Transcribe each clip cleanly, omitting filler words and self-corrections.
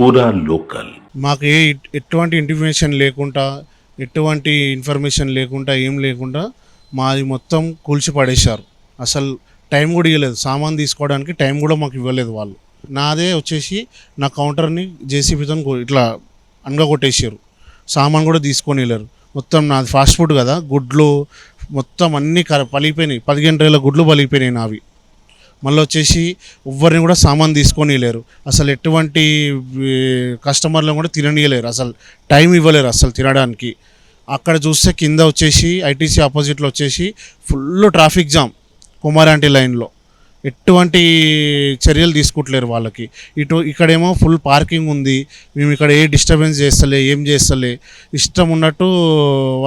పూరా లోకల్. మాకు ఎటువంటి ఇన్ఫర్మేషన్ లేకుండా ఏం లేకుండా మాది మొత్తం కూల్చి పడేశారు. అసలు టైం కూడా ఇవ్వలేదు, సామాన్ తీసుకోవడానికి టైం కూడా మాకు ఇవ్వలేదు వాళ్ళు. నాదే వచ్చేసి నా కౌంటర్ని జేసీబీతో ఇట్లా కొట్టేసారు. సామాన్ కూడా తీసుకొని వెళ్ళారు. మొత్తం నాది ఫాస్ట్ ఫుడ్ కదా, గుడ్లు మొత్తం అన్నీ పలిగిపోయినాయి. 15 రోజుల గుడ్లు పలిగిపోయినాయి నావి. మళ్ళీ వచ్చేసి ఎవరిని కూడా సామాన్ తీసుకొని వెళ్ళారు. అసలు ఎటువంటి కస్టమర్లను కూడా తిననీయలేరు, అసలు టైం ఇవ్వలేరు అసలు తినడానికి. అక్కడ చూస్తే కింద వచ్చేసి ఐటీసీ ఆపోజిట్లో వచ్చేసి ఫుల్ ట్రాఫిక్ జామ్. కుమారాంటి లైన్లో ఎటువంటి చర్యలు తీసుకుంటలేరు వాళ్ళకి. ఇక్కడేమో ఫుల్ పార్కింగ్ ఉంది. మేము ఇక్కడ ఏ డిస్టర్బెన్స్ ఏం చేస్తలే ఇష్టం ఉన్నట్టు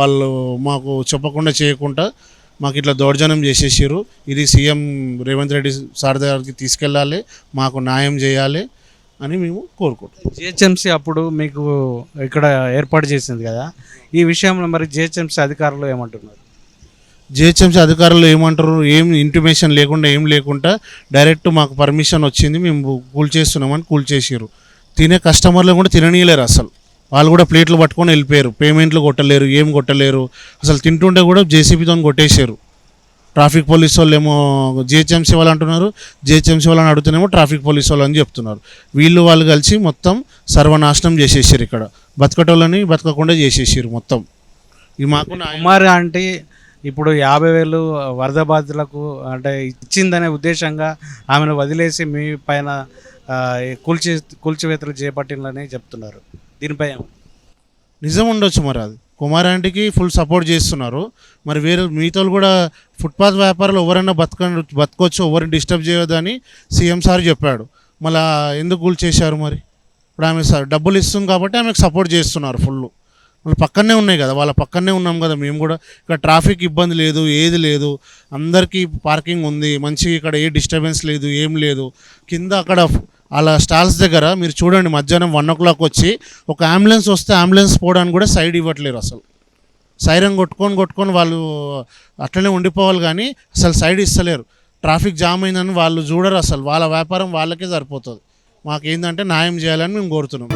వాళ్ళు మాకు చెప్పకుండా చేయకుండా మాకు ఇట్లా దౌర్జన్యం చేసేసారు. ఇది సీఎం రేవంత్ రెడ్డి సార్ దగ్గరికి తీసుకెళ్ళాలి, మాకు న్యాయం చేయాలి అని మేము కోరుకుంటాం. జిహెచ్ఎంసీ అప్పుడు మీకు ఇక్కడ ఏర్పాటు చేసింది కదా, ఈ విషయంలో మరి జిహెచ్ఎంసీ అధికారులు ఏమంటున్నారు? జిహెచ్ఎంసీ అధికారులు ఏమంటారు, ఏం ఇంటిమేషన్ లేకుండా ఏం లేకుండా డైరెక్ట్ మాకు పర్మిషన్ వచ్చింది, మేము కూల్చేస్తున్నామని కూల్చేసారు. తినే కస్టమర్లు కూడా తిననీయలేరు అసలు. వాళ్ళు కూడా ప్లేట్లు పట్టుకొని వెళ్ళిపోయారు. పేమెంట్లు కొట్టలేరు, ఏం కొట్టలేరు. అసలు తింటుంటే కూడా జేసీబీతో కొట్టేశారు. ట్రాఫిక్ పోలీసు వాళ్ళు ఏమో జిహెచ్ఎంసీ వాళ్ళు అంటున్నారు, జిహెచ్ఎంసీ వాళ్ళని అడుగుతున్నామో ట్రాఫిక్ పోలీసు వాళ్ళు అని చెప్తున్నారు. వాళ్ళు కలిసి మొత్తం సర్వనాశనం చేసేసారు. ఇక్కడ బతకటోళ్ళని బతకకుండా చేసేసారు మొత్తం. ఈ మాకు కుమార్ అంటే ఇప్పుడు 50,000 వరద బాధితులకు అంటే ఇచ్చిందనే ఉద్దేశంగా ఆమెను వదిలేసి మీ పైన కూల్చివేతలు చేపట్టిందని చెప్తున్నారు. దీనిపై నిజం ఉండొచ్చు మరి. అది కుమారాంటికి ఫుల్ సపోర్ట్ చేస్తున్నారు. మరి వేరే మిగతా కూడా ఫుట్పాత్ వ్యాపారులు ఎవరైనా బతకొచ్చు, ఎవరిని డిస్టర్బ్ చేయొద్దని సీఎం సార్ చెప్పాడు. మళ్ళీ ఎందుకు కూల్చేశారు మరి? ఇప్పుడు ఆమె డబ్బులు ఇస్తుంది కాబట్టి ఆమెకు సపోర్ట్ చేస్తున్నారు ఫుల్. మళ్ళీ పక్కనే ఉన్నాయి కదా, వాళ్ళ పక్కనే ఉన్నాం కదా మేము కూడా. ఇక్కడ ట్రాఫిక్ ఇబ్బంది లేదు, ఏది లేదు, అందరికీ పార్కింగ్ ఉంది మంచి. ఇక్కడ ఏ డిస్టర్బెన్స్ లేదు, ఏం లేదు. కింద అక్కడ అలా స్టాల్స్ దగ్గర మీరు చూడండి, మధ్యాహ్నం 1 o'clock వచ్చి ఒక అంబులెన్స్ వస్తే అంబులెన్స్ పోవడానికి కూడా సైడ్ ఇవ్వట్లేరు అసలు. సైరన్ కొట్టుకొని వాళ్ళు అట్లనే ఉండిపోవాలి కానీ అసలు సైడ్ ఇస్తలేరు. ట్రాఫిక్ జామ్ అయిందని వాళ్ళు చూడరు అసలు. వాళ్ళ వ్యాపారం వాళ్ళకే సరిపోతుంది. మాకేంటంటే న్యాయం చేయాలని మేము కోరుతున్నాం.